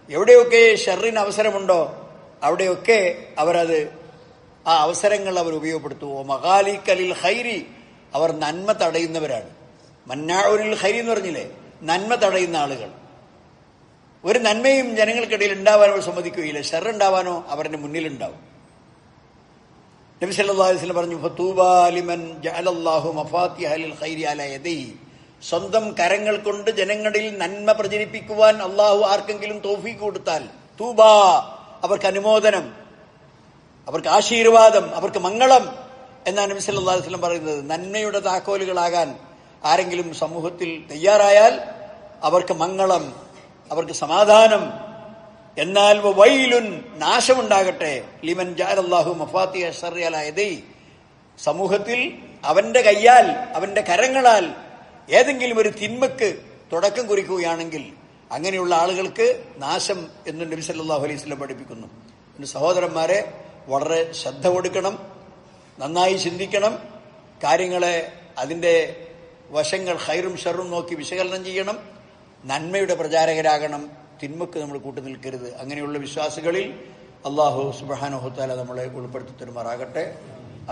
എവിടെയൊക്കെ ഷർറിന് അവസരമുണ്ടോ അവിടെയൊക്കെ അവരത് ആ അവസരങ്ങൾ അവർ ഉപയോഗപ്പെടുത്തുമോ. മഗാലികലിൽ ഖൈരി, അവർ നന്മ തടയുന്നവരാണ്. മന്നാഉലിൽ ഖൈരി എന്ന് പറഞ്ഞില്ലേ, നന്മ തടയുന്ന ആളുകൾ. ഒരു നന്മയും ജനങ്ങൾക്കിടയിൽ ഉണ്ടാവാൻ അവർ സമ്മതിക്കുകയില്ല, ഷർറുണ്ടാവാനോ അവരുടെ മുന്നിലുണ്ടാവും. നബി സല്ലല്ലാഹു അലൈഹി വസല്ലം പറഞ്ഞു, ഫതൂബാ ലിമൻ ജഅലല്ലാഹു മഫാത്തിഹ ലിൽ ഖൈരി അലാ യദൈഹി, സ്വന്തം കരങ്ങൾ കൊണ്ട് ജനങ്ങളിൽ നന്മ പ്രചരിപ്പിക്കുവാൻ അള്ളാഹു ആർക്കെങ്കിലും തൗഫീഖ് കൊടുത്താൽ, തൂബാ, അവർക്ക് അനുമോദനം, അവർക്ക് ആശീർവാദം, അവർക്ക് മംഗളം എന്നാണ് നബി സല്ലല്ലാഹു അലൈഹി വസല്ലം പറയുന്നത്. നന്മയുടെ താക്കോലുകളാകാൻ ആരെങ്കിലും സമൂഹത്തിൽ തയ്യാറായാൽ അവർക്ക് മംഗളം, അവർക്ക് സമാധാനം. എന്നാൽ വൈലുൻ, നാശമുണ്ടാകട്ടെ, ലിമൻ ജഅലല്ലാഹു മഫാത്തിഹ ശർരി അലാ യദൈഹി, സമൂഹത്തിൽ അവന്റെ കയ്യാൽ, അവന്റെ കരങ്ങളാൽ ഏതെങ്കിലും ഒരു തിന്മക്ക് തുടക്കം കുറിക്കുകയാണെങ്കിൽ അങ്ങനെയുള്ള ആളുകൾക്ക് നാശം എന്ന് നബി സല്ലല്ലാഹു അലൈഹി വസല്ലം പഠിപ്പിക്കുന്നു. എന്റെ സഹോദരന്മാരെ, വളരെ ശ്രദ്ധ കൊടുക്കണം, നന്നായി ചിന്തിക്കണം, കാര്യങ്ങളെ അതിന്റെ വശങ്ങൾ ഖൈറും ഷർറും നോക്കി വിശകലനം ചെയ്യണം, നന്മയുടെ പ്രചാരകരാകണം, തിന്മക്ക് നമ്മൾ കൂട്ടുനിൽക്കരുത്. അങ്ങനെയുള്ള വിശ്വാസികളിൽ അല്ലാഹു സുബ്ഹാനഹു വ തആല നമ്മളെ ഉൾപ്പെടുത്തി തരുമാറാകട്ടെ.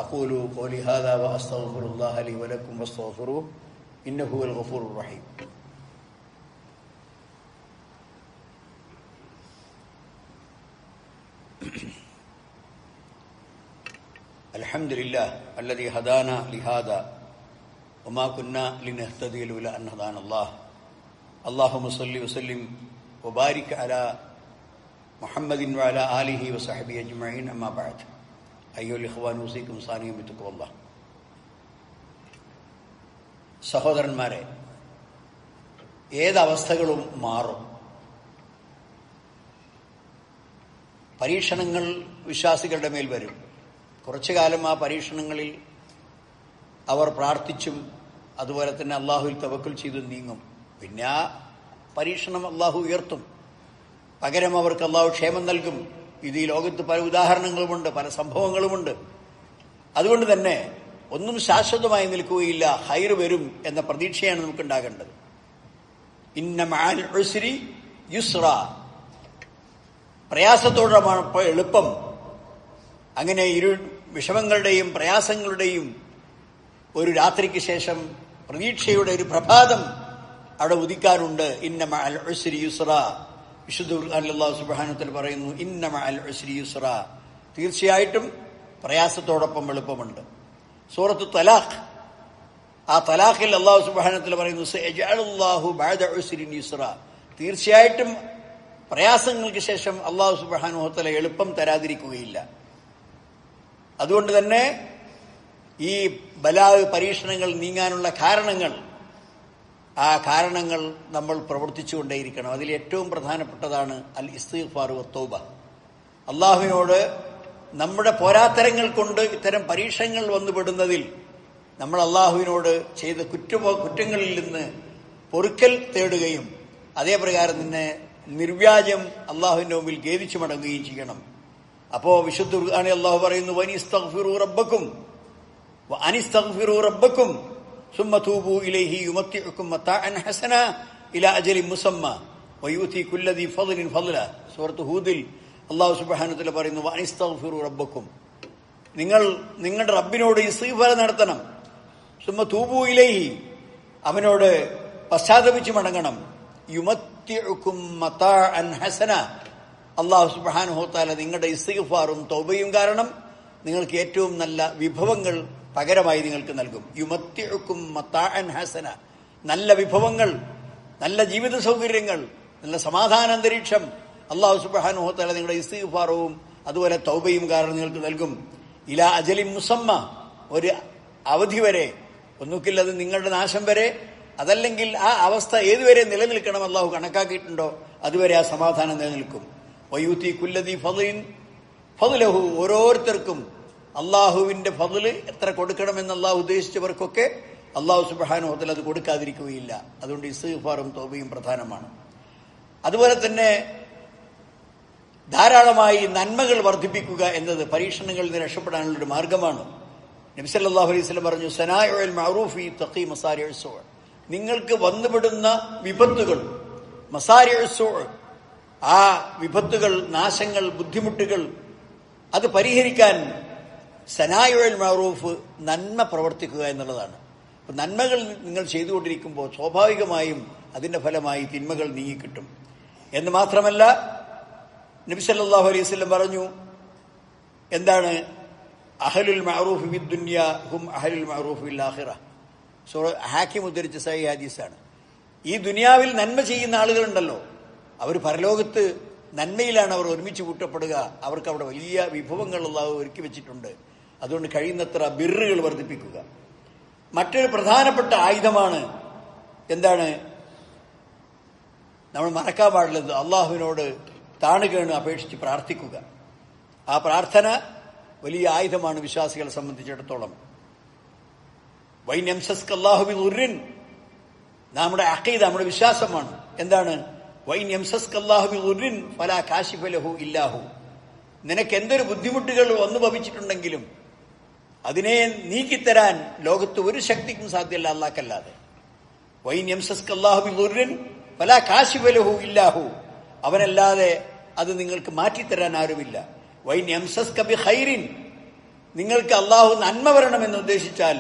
അഖൂലു ഖൗലി ഹാദാ വ അസ്തഗ്ഫിറുല്ലാഹ ലി വ ലക്കും വസ്തഗ്ഫിറൂഹു ഇന്നഹു ഹുവൽ ഗഫൂറുർ റഹീം. അൽഹംദുലില്ലാഹ് അല്ലദീ ഹദാനാ ലിഹാദാ വമാ കുന്നാ ലിനഹ്തദിയ ലൗലാ അൻ ഹദാനല്ലാഹ്. അല്ലാഹുമ്മ സ്വല്ലി വസല്ലിം വബാരിക് അലാ മുഹമ്മദിൻ വഅലാ ആലിഹി വസഹ്ബിഹി അജ്മഈൻ. അമ്മാ ബഅദ്. അയ്യുൽ ഇഖ്വാൻ, ഉസീകും സാനിയം ബിത്തഖ്വല്ലാഹ്. സഹോദരന്മാരെ, ഏതവസ്ഥകളും മാറും. പരീക്ഷണങ്ങൾ വിശ്വാസികളുടെ മേൽ വരും. കുറച്ചു കാലം ആ പരീക്ഷണങ്ങളിൽ അവർ പ്രാർത്ഥിച്ചും അതുപോലെ തന്നെ അള്ളാഹുവിൽ തവക്കുൽ ചെയ്തു നീങ്ങും. പിന്നെ ആ പരീക്ഷണം അള്ളാഹു ഉയർത്തും, പകരം അവർക്ക് അള്ളാഹു ക്ഷേമം നൽകും. ഇത് ഈ ലോകത്ത് പല ഉദാഹരണങ്ങളുമുണ്ട്, പല സംഭവങ്ങളുമുണ്ട്. അതുകൊണ്ട് തന്നെ ഒന്നും ശാശ്വതമായി നിൽക്കുകയില്ല, ഖൈർ വരും എന്ന പ്രതീക്ഷയാണ് നമുക്കുണ്ടാകേണ്ടത്. ഇന്ന മഅൽ ഉസ്രി യുസ്റ, പ്രയാസത്തോടാണ് എളുപ്പം. അങ്ങനെ ഇരു വിഷമങ്ങളുടെയും പ്രയാസങ്ങളുടെയും ഒരു രാത്രിക്ക് ശേഷം പ്രതീക്ഷയുടെ ഒരു പ്രഭാതം അവിടെ ഉദിക്കാനുണ്ട്. ഇന്ന മഅൽ ഉസ്രി യുസ്റ, വിശുദ്ധ ഖുർആനിൽ അല്ലാഹു സുബ്ഹാനഹു വ തആല പറയുന്നു, ഇന്ന മഅൽ ഉസ്രി യുസ്റ, തീർച്ചയായിട്ടും പ്രയാസത്തോടൊപ്പം എളുപ്പമുണ്ട്. സൂറത്തു തലാഖ്, ആ തലാഖിൽ അല്ലാഹു സുബ്ഹാനഹു വ തആല പറയുന്നു, സയജഅലുല്ലാഹു ബഅദ ഉസ്രിൻ യുസ്റ, തീർച്ചയായിട്ടും പ്രയാസങ്ങൾക്ക് ശേഷം അല്ലാഹു സുബ്ഹാനഹു വ തആല എളുപ്പം തരാതിരിക്കുകയില്ല. അതുകൊണ്ട് തന്നെ ഈ ബലാ പരീക്ഷണങ്ങൾ നീങ്ങാനുള്ള കാരണങ്ങൾ, ആ കാരണങ്ങൾ നമ്മൾ പ്രവർത്തിച്ചുകൊണ്ടേയിരിക്കണം. അതിൽ ഏറ്റവും പ്രധാനപ്പെട്ടതാണ് അൽ ഇസ്തിഗ്ഫാർ വ തൗബ. അള്ളാഹുവിനോട് നമ്മുടെ പോരാത്തരങ്ങൾ കൊണ്ട് ഇത്തരം പരീക്ഷണങ്ങൾ വന്നുപെടുന്നതിൽ നമ്മൾ അള്ളാഹുവിനോട് ചെയ്ത കുറ്റങ്ങളിൽ നിന്ന് പൊറുക്കൽ തേടുകയും അതേപ്രകാരം തന്നെ നിർവ്യാജം അള്ളാഹുവിന്റെ മുമ്പിൽ ഖേദിച്ചു മടങ്ങുകയും ചെയ്യണം. അപ്പോ വിശുദ്ധ ഖുർആനിൽ അള്ളാഹു പറയുന്നു, വനിസ്തഗ്ഫിറൂ റബ്ബക്കും സുമ്മ തൂബൂ ഇലൈഹി യുമത്തിഉകും മതാഅൻ ഹസന ഇലാ അജലിൻ മുസമ്മ വയൂതി കുല്ലദി ഫദ്ലിൻ ഫദ്ല. സൂറത്ത് ഹൂദിൽ അള്ളാഹു സുബ്ഹാനഹു വ തആല പറയുന്നു, വനിസ്തഗ്ഫിറൂ റബ്ബക്കും, നിങ്ങൾ നിങ്ങളുടെ റബ്ബിനോട് ഇസ്തിഗ്ഫാർ നടത്തണം. സുമ്മ തൂബൂ ഇലൈഹി, അവനോട് പശ്ചാത്തപിച്ച് മടങ്ങണം. യുമത്തിഉകും മതാഅൻ ഹസന, അള്ളാഹു സുബ്ഹാനഹു വ തആല നിങ്ങളുടെ ഇസ്തിഗ്ഫാറും തൗബയും കാരണം നിങ്ങൾക്ക് ഏറ്റവും നല്ല വിഭവങ്ങൾ പകരമായി നിങ്ങൾക്ക് നൽകും. യുമത്തിഉകും മതാഅൻ ഹസന, നല്ല വിഭവങ്ങൾ, നല്ല ജീവിത സൗകര്യങ്ങൾ, നല്ല സമാധാന അന്തരീക്ഷം അള്ളാഹു സുബ്ഹാനഹു വ തആല നിങ്ങളുടെ ഇസ്തിഗ്ഫാറും അതുപോലെ തൗബയും കാരണം നിങ്ങൾക്ക് നൽകും. ഇലാ അജലിൻ മുസമ്മ, ഒരു അവധി വരെ, ഒന്നുകിൽ അത് നിങ്ങളുടെ നാശം വരെ, അതല്ലെങ്കിൽ ആ അവസ്ഥ ഏതുവരെ നിലനിൽക്കണം അള്ളാഹു കണക്കാക്കിയിട്ടുണ്ടോ അതുവരെ ആ സമാധാനം നിലനിൽക്കും. വയൂതി കുല്ലദി ഫദ്ലിൻ ഫദ്ലഹു, ഓരോരുത്തർക്കും അള്ളാഹുവിന്റെ ഫദ്ല് എത്ര കൊടുക്കണമെന്ന് അള്ളാഹു ഉദ്ദേശിച്ചവർക്കൊക്കെ അള്ളാഹു സുബ്ഹാനഹു വ തആല അത് കൊടുക്കാതിരിക്കുകയില്ല. അതുകൊണ്ട് ഇസ്തിഗ്ഫാറും തൗബയും പ്രധാനമാണ്. അതുപോലെ തന്നെ ധാരാളമായി നന്മകൾ വർദ്ധിപ്പിക്കുക എന്നത് പരീക്ഷണങ്ങളിൽ നിന്ന് രക്ഷപ്പെടാനുള്ള ഒരു മാർഗമാണ്. നബി സല്ലല്ലാഹു അലൈഹി വസല്ലം പറഞ്ഞു, സനാഇഉൽ മഅറൂഫി തഖി മസാരിഉസ് സൂ, നിങ്ങൾക്ക് വന്നുപെടുന്ന വിപത്തുകൾ, മസാരിഉസ് സൂ, ആ വിപത്തുകൾ, നാശങ്ങൾ, ബുദ്ധിമുട്ടുകൾ, അത് പരിഹരിക്കാൻ സനാഇഉൽ മഅറൂഫ്, നന്മ പ്രവർത്തിക്കുക എന്നുള്ളതാണ്. അപ്പൊ നന്മകൾ നിങ്ങൾ ചെയ്തുകൊണ്ടിരിക്കുമ്പോൾ സ്വാഭാവികമായും അതിന്റെ ഫലമായി തിന്മകൾ നീങ്ങിക്കിട്ടും. എന്ന് മാത്രമല്ല നബി സല്ലല്ലാഹു അലൈഹി വസല്ലം പറഞ്ഞു, എന്താണ്, അഹ്ലുൽ മഅറൂഫ് ഫിദ് ദുനിയ ഹും അഹ്ലുൽ മഅറൂഫ് ഫിൽ ആഖിറ. ഹാക്കിം ഉദ്ധരിച്ച സഹീഹ് ഹദീസാണ്. ഈ ദുനിയാവിൽ നന്മ ചെയ്യുന്ന ആളുകളുണ്ടല്ലോ, അവർ പരലോകത്ത് നന്മയിലാണ് അവർ ഒരുമിച്ച് കൂട്ടപ്പെടുക. അവർക്ക് അവിടെ വലിയ വിഭവങ്ങൾ അല്ലാഹു ഒരുക്കി വെച്ചിട്ടുണ്ട്. അതുകൊണ്ട് കഴിയുന്നത്ര ബിർറുകൾ വർദ്ധിപ്പിക്കുക. മറ്റൊരു പ്രധാനപ്പെട്ട ആയുധമാണ് എന്താണ്, നമ്മൾ മറക്കാൻ പാടുള്ളത്, അള്ളാഹുവിനോട് താണുകേണ് അപേക്ഷിച്ച് പ്രാർത്ഥിക്കുക. ആ പ്രാർത്ഥന വലിയ ആയുധമാണ് വിശ്വാസികളെ സംബന്ധിച്ചിടത്തോളം. വൈൻ യംസസ്ക അല്ലാഹു ബിദുർരിൻ, നമ്മുടെ അഖീദ, നമ്മുടെ വിശ്വാസമാണ്. എന്താണ്, വൈൻ യംസസ്ക അല്ലാഹു ബിദുർരിൻ ഫലാ കാശിഫ ലഹു ഇല്ലാഹു, നിനക്ക് എന്തൊരു ബുദ്ധിമുട്ടുകൾ വന്നു ഭവിച്ചിട്ടുണ്ടെങ്കിലും അതിനെ നീക്കിത്തരാൻ ലോകത്ത് ഒരു ശക്തിക്കും സാധ്യമല്ല അല്ലാഹ്ക്കല്ലാതെ. വൈൻ യംസസ്ക അല്ലാഹു ബിദുർരിൻ ഫലാ കാശിഫ ലഹു ഇല്ലാഹു, അവനല്ലാതെ അത് നിങ്ങൾക്ക് മാറ്റിത്തരാൻ ആരുമില്ല. വൈൻ യംസസ്ക ബിഖൈറിൻ, നിങ്ങൾക്ക് അള്ളാഹു നന്മ വരണമെന്ന് ഉദ്ദേശിച്ചാൽ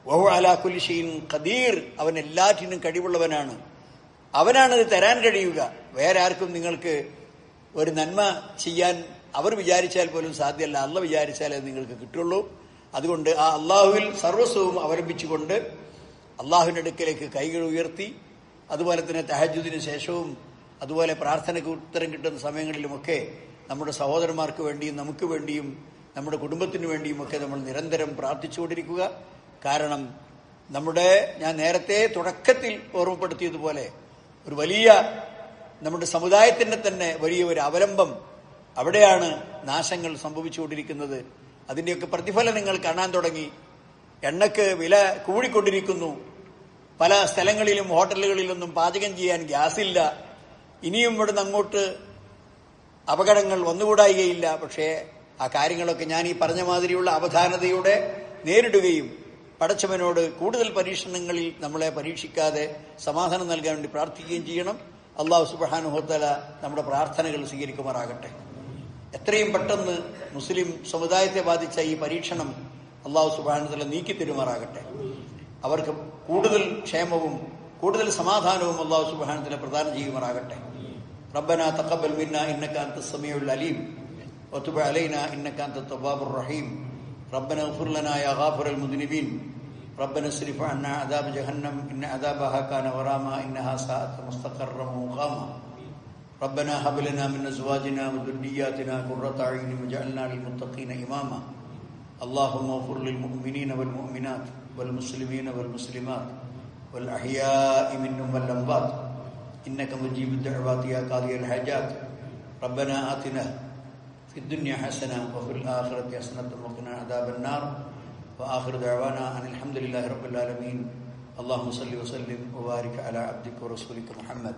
വഹു അലാ കുല്ലി ഷൈഇൻ ഖദീർ, അവൻ എല്ലാറ്റിനും കഴിവുള്ളവനാണ്, അവനാണത് തരാൻ കഴിയുക. വേറെ ആർക്കും നിങ്ങൾക്ക് ഒരു നന്മ ചെയ്യാൻ അവർ വിചാരിച്ചാൽ പോലും സാധ്യമല്ല. അള്ളാഹ് വിചാരിച്ചാലേ അത് നിങ്ങൾക്ക് കിട്ടുള്ളൂ. അതുകൊണ്ട് ആ അള്ളാഹുവിൽ സർവസ്വവും അവലംബിച്ചുകൊണ്ട് അള്ളാഹുവിന്റെ അടുക്കലേക്ക് കൈകൾ ഉയർത്തി, അതുപോലെ തന്നെ തഹജ്ജുദിന് ശേഷവും അതുപോലെ പ്രാർത്ഥനയ്ക്ക് ഉത്തരം കിട്ടുന്ന സമയങ്ങളിലുമൊക്കെ നമ്മുടെ സഹോദരന്മാർക്ക് വേണ്ടിയും നമുക്ക് വേണ്ടിയും നമ്മുടെ കുടുംബത്തിന് വേണ്ടിയും ഒക്കെ നമ്മൾ നിരന്തരം പ്രാർത്ഥിച്ചുകൊണ്ടിരിക്കുക. കാരണം ഞാൻ നേരത്തെ തുടക്കത്തിൽ ഓർമ്മപ്പെടുത്തിയതുപോലെ ഒരു വലിയ നമ്മുടെ സമുദായത്തിന്റെ തന്നെ വലിയ ഒരു അവലംബം അവിടെയാണ് നാശങ്ങൾ സംഭവിച്ചുകൊണ്ടിരിക്കുന്നത്. അതിന്റെയൊക്കെ പ്രതിഫലം നിങ്ങൾ കാണാൻ തുടങ്ങി. എണ്ണക്ക് വില കൂടിക്കൊണ്ടിരിക്കുന്നു. പല സ്ഥലങ്ങളിലും ഹോട്ടലുകളിലൊന്നും പാചകം ചെയ്യാൻ ഗ്യാസില്ല. ഇനിയും ഇവിടുന്ന് അങ്ങോട്ട് അപകടങ്ങൾ വന്നുകൂടായികയില്ല. പക്ഷേ ആ കാര്യങ്ങളൊക്കെ ഞാൻ ഈ പറഞ്ഞ മാതിരിയുള്ള അവധാനതയോടെ നേരിടുകയും പടച്ചവനോട് കൂടുതൽ പരീക്ഷണങ്ങളിൽ നമ്മളെ പരീക്ഷിക്കാതെ സമാധാനം നൽകാൻ വേണ്ടി പ്രാർത്ഥിക്കുകയും ചെയ്യണം. അല്ലാഹു സുബ്ഹാനഹു വ തആല നമ്മുടെ പ്രാർത്ഥനകൾ സ്വീകരിക്കുമാറാകട്ടെ. എത്രയും പെട്ടെന്ന് മുസ്ലിം സമുദായത്തെ ബാധിച്ച ഈ പരീക്ഷണം അല്ലാഹു സുബ്ഹാനഹു വ തആല നീക്കിത്തരുമാറാകട്ടെ. അവർക്ക് കൂടുതൽ ക്ഷേമവും കൂടുതൽ സമാധാനവും അല്ലാഹു സുബ്ഹാനഹു വ തആല പ്രദാനം ചെയ്യുമാറാകട്ടെ. റബ്ബനാ തഖബ്ബൽ മിന്നാ ഇന്നക അൻതസ് സമീഉൽ അലീം വതുബ് അലൈനാ ഇന്നക അൻതത് തവ്വാബുർ റഹീം. ربنا اغفر لنا يا غافر المذنبين ربنا اصرف عنا عذاب جهنم إن عذابها كان غراما إنها ساءت مستقرا ومقاما ربنا هب لنا من أزواجنا وذرياتنا قرة أعين واجعلنا للمتقين إماما اللهم اغفر للمؤمنين والمؤمنات والمسلمين والمسلمات والأحياء منهم والأموات إنك مجيب الدعوات يا قاضي الحاجات ربنا آتنا في الدنيا حسنة وفي الآخرة حسنة وقنا عذاب النار وآخر دعوانا أن الحمد لله رب العالمين اللهم صل وسلم وبارك على عبدك ورسولك محمد